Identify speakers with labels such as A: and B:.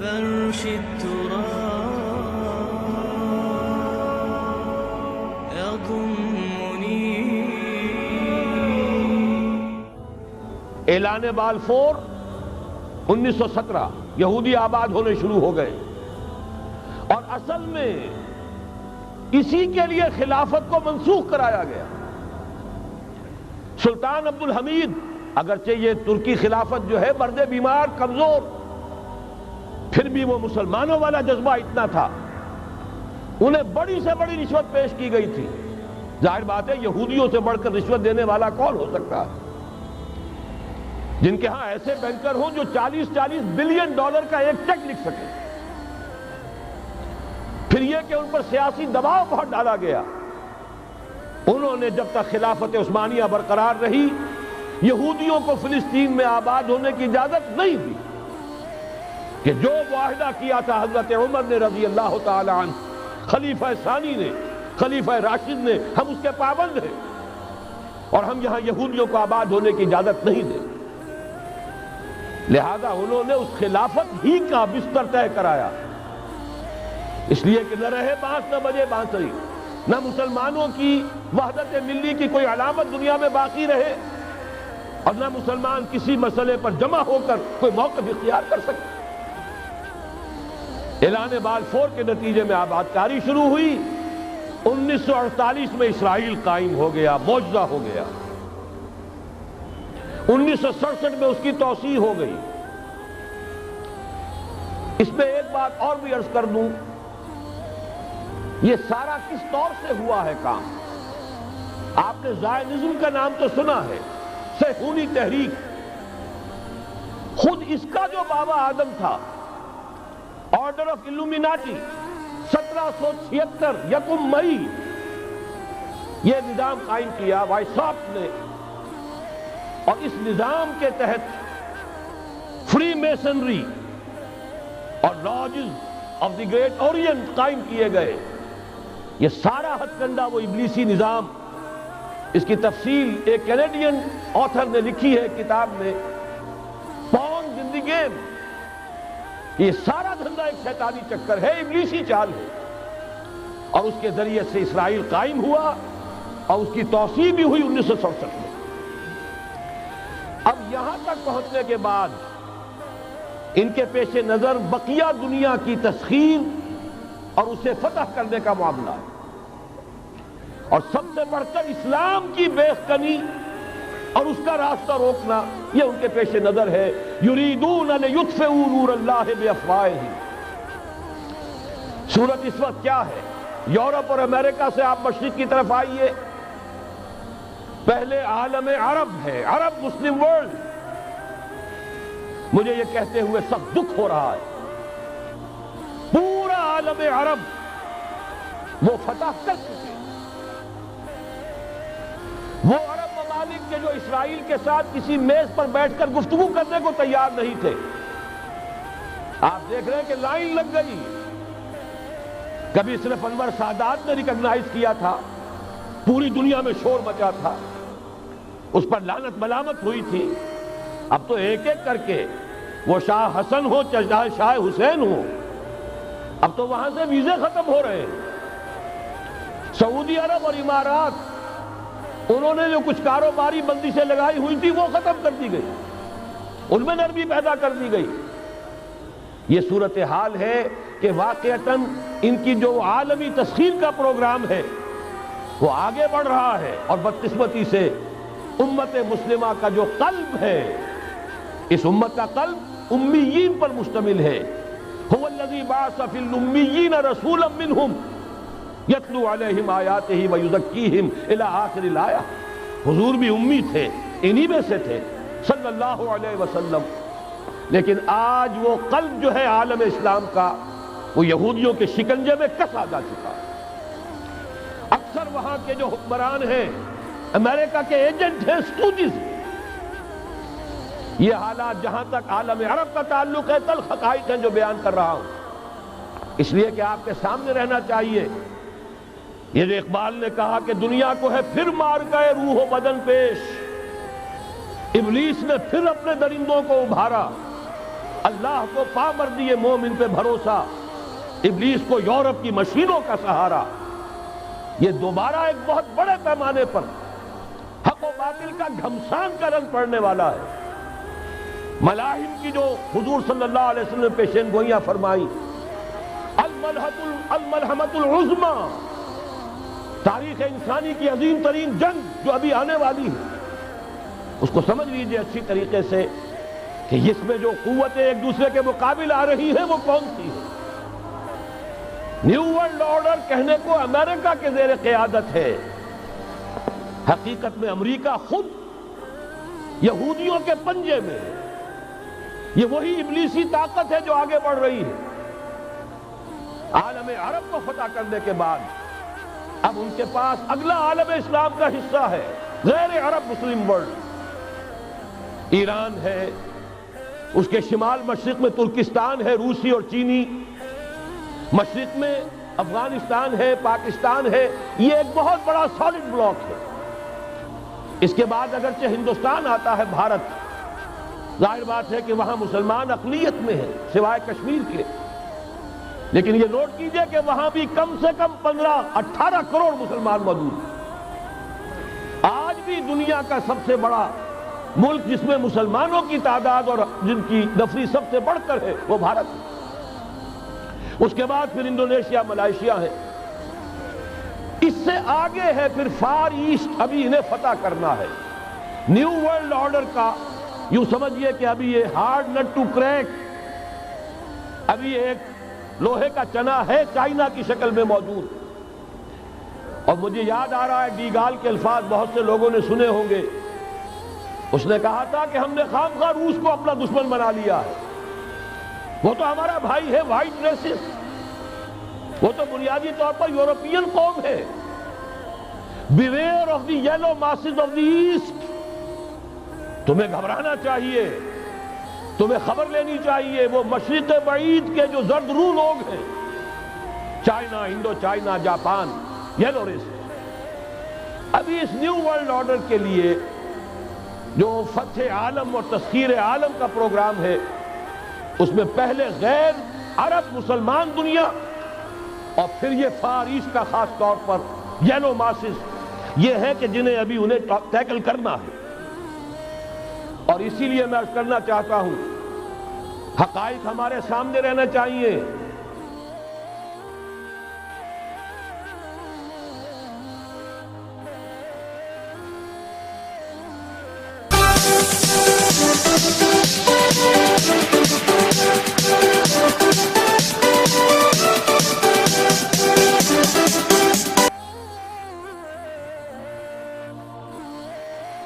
A: فرش التراب يضمني.
B: اعلان بالفور 1917 یہودی آباد ہونے شروع ہو گئے، اور اصل میں اسی کے لیے خلافت کو منسوخ کرایا گیا. سلطان عبدالحمید، اگرچہ یہ ترکی خلافت جو ہے مرد بیمار کمزور، پھر بھی وہ مسلمانوں والا جذبہ اتنا تھا، انہیں بڑی سے بڑی رشوت پیش کی گئی تھی. ظاہر بات ہے یہودیوں سے بڑھ کر رشوت دینے والا کون ہو سکتا ہے، جن کے ہاں ایسے بینکر ہوں جو 40 بلین ڈالر کا ایک چیک لکھ سکے. پھر یہ کہ ان پر سیاسی دباؤ بہت ڈالا گیا. انہوں نے جب تک خلافت عثمانیہ برقرار رہی یہودیوں کو فلسطین میں آباد ہونے کی اجازت نہیں دی، کہ جو معاہدہ کیا تھا حضرت عمر نے رضی اللہ تعالی عنہ، خلیفہ ثانی نے، خلیفہ راشد نے، ہم اس کے پابند ہیں اور ہم یہاں یہودیوں کو آباد ہونے کی اجازت نہیں دیں. لہذا انہوں نے اس خلافت ہی کا بستر طے کرایا، اس لیے کہ نہ رہے بانس نہ بجے بانسری، نہ مسلمانوں کی وحدت ملی کی کوئی علامت دنیا میں باقی رہے، اور نہ مسلمان کسی مسئلے پر جمع ہو کر کوئی موقف اختیار کر سکے. اعلان بالفور کے نتیجے میں آباد کاری شروع ہوئی. 1948 میں اسرائیل قائم ہو گیا، معجزہ ہو گیا. 1967 میں اس کی توسیع ہو گئی. اس میں ایک بات اور بھی عرض کر دوں، یہ سارا کس طور سے ہوا ہے کام؟ آپ نے زائنزم کا نام تو سنا ہے، صہیونی تحریک. خود اس کا جو بابا آدم تھا، آرڈر آف الومیناٹی، 1776 یکم مئی یہ نظام قائم کیا وائساپ نے، اور اس نظام کے تحت فری میسنری اور lodges of the great Orient قائم کیے گئے. یہ سارا ہتھ کنڈا وہ ابلیسی نظام، اس کی تفصیل ایک کینیڈین آتھر نے لکھی ہے کتاب میں، پونز ان دی گیم. یہ سارا دھندا ایک شیطانی چکر ہے، ابلیسی چال ہے، اور اس کے ذریعے سے اسرائیل قائم ہوا اور اس کی توسیع بھی ہوئی 1967 میں. اب یہاں تک پہنچنے کے بعد ان کے پیش نظر بقیہ دنیا کی تسخیر اور اسے فتح کرنے کا معاملہ ہے، اور سب سے بڑھ کر اسلام کی بیخکنی اور اس کا راستہ روکنا یہ ان کے پیش نظر ہے. یریدون لیطفئوا نور اللہ بافواہہم. صورت اس وقت کیا ہے؟ یورپ اور امریکہ سے آپ مشرق کی طرف آئیے، پہلے عالم عرب ہے، عرب مسلم ورلڈ. مجھے یہ کہتے ہوئے سخت دکھ ہو رہا ہے، پورا عالم عرب وہ فتح کر چکے. وہ عرب ممالک کے جو اسرائیل کے ساتھ کسی میز پر بیٹھ کر گفتگو کرنے کو تیار نہیں تھے، آپ دیکھ رہے ہیں کہ لائن لگ گئی. کبھی صرف انور سادات نے ریکگنائز کیا تھا، پوری دنیا میں شور مچا تھا، اس پر لعنت ملامت ہوئی تھی. اب تو ایک ایک کر کے وہ شاہ حسن ہو چاہے شاہ حسین ہو، اب تو وہاں سے ویزے ختم ہو رہے ہیں. سعودی عرب اور امارات، انہوں نے جو کچھ کاروباری بندشیں لگائی ہوئی تھی وہ ختم کر دی گئی، ان میں نرمی پیدا کر دی گئی. یہ صورتحال ہے کہ واقعتاً ان کی جو عالمی تسخیر کا پروگرام ہے وہ آگے بڑھ رہا ہے، اور بدقسمتی سے امت مسلمہ کا جو قلب ہے، اس امت کا قلب امیین پر مشتمل ہے. هو الذی بعث فی الامیین رسولا منہم یتلو علیہم آیاتہ ویزکیہم الی آخر الآیہ. حضور بھی امی تھے، انہی میں سے تھے صلی اللہ علیہ وسلم. لیکن آج وہ قلب جو ہے عالم اسلام کا، وہ یہودیوں کے شکنجے میں کسا جا چکا. اکثر وہاں کے جو حکمران ہیں امریکہ کے ایجنٹ ہیں، سٹوجز. یہ حالات جہاں تک عالم عرب کا تعلق ہے تلخ حقائق ہیں جو بیان کر رہا ہوں، اس لیے کہ آپ کے سامنے رہنا چاہیے. یہ جو اقبال نے کہا کہ دنیا کو ہے پھر مار گئے روح و بدن پیش، ابلیس نے پھر اپنے درندوں کو ابھارا. اللہ کو پامردی مومن پہ بھروسہ، ابلیس کو یورپ کی مشینوں کا سہارا، یہ دوبارہ ایک بہت بڑے پیمانے پر حق و باطل کا گھمسان کا رنگ پڑنے والا ہے۔ ملاحم کی جو حضور صلی اللہ علیہ وسلم نے پیشین گوئیاں فرمائی، الملحمۃ العظمیٰ، تاریخ انسانی کی عظیم ترین جنگ جو ابھی آنے والی ہے، اس کو سمجھ لیجئے اچھی طریقے سے کہ اس میں جو قوتیں ایک دوسرے کے مقابل آ رہی ہیں وہ کون سی ہے۔ نیو ورلڈ آرڈر کہنے کو امریکہ کے زیر قیادت ہے، حقیقت میں امریکہ خود یہودیوں کے پنجے میں ہے۔ یہ وہی ابلیسی طاقت ہے جو آگے بڑھ رہی ہے۔ عالم عرب کو فتح کرنے کے بعد اب ان کے پاس اگلا عالم اسلام کا حصہ ہے، غیر عرب مسلم ورلڈ۔ ایران ہے، اس کے شمال مشرق میں ترکستان ہے، روسی اور چینی، مشرق میں افغانستان ہے، پاکستان ہے، یہ ایک بہت بڑا سالڈ بلاک ہے۔ اس کے بعد اگرچہ ہندوستان آتا ہے، بھارت، ظاہر بات ہے کہ وہاں مسلمان اقلیت میں ہے سوائے کشمیر کے، لیکن یہ نوٹ کیجئے کہ وہاں بھی کم سے کم 15-18 کروڑ مسلمان موجود ہیں۔ آج بھی دنیا کا سب سے بڑا ملک جس میں مسلمانوں کی تعداد اور جن کی نفری سب سے بڑھ کر ہے وہ بھارت ہے۔ اس کے بعد پھر انڈونیشیا، ملائیشیا ہے، اس سے آگے ہے پھر فار ایسٹ، ابھی انہیں فتح کرنا ہے۔ نیو ورلڈ آرڈر کا یوں سمجھئے کہ ابھی یہ ہارڈ نٹ ٹو کریک، ابھی ایک لوہے کا چنا ہے چائنا کی شکل میں موجود۔ اور مجھے یاد آ رہا ہے ڈی گال کے الفاظ بہت سے لوگوں نے سنے ہوں گے، اس نے کہا تھا کہ ہم نے خام خواہ روس کو اپنا دشمن بنا لیا ہے، وہ تو ہمارا بھائی ہے، وائٹ ریسس، وہ تو بنیادی طور پر یورپین قوم ہے۔ Beware of the yellow masses of the east, تمہیں گھبرانا چاہیے، تمہیں خبر لینی چاہیے، وہ مشرق بعید کے جو زرد رو لوگ ہیں، China, Indo China, Japan, yellow races. ابھی اس نیو ورلڈ آرڈر کے لیے جو فتح عالم اور تسخیر عالم کا پروگرام ہے، اس میں پہلے غیر عرب مسلمان دنیا اور پھر یہ فار ایسٹ کا خاص طور پر یلو ماسز، یہ ہے کہ جنہیں ابھی انہیں ٹیکل کرنا ہے۔ اور اسی لیے میں عرض کرنا چاہتا ہوں، حقائق ہمارے سامنے رہنا چاہیے۔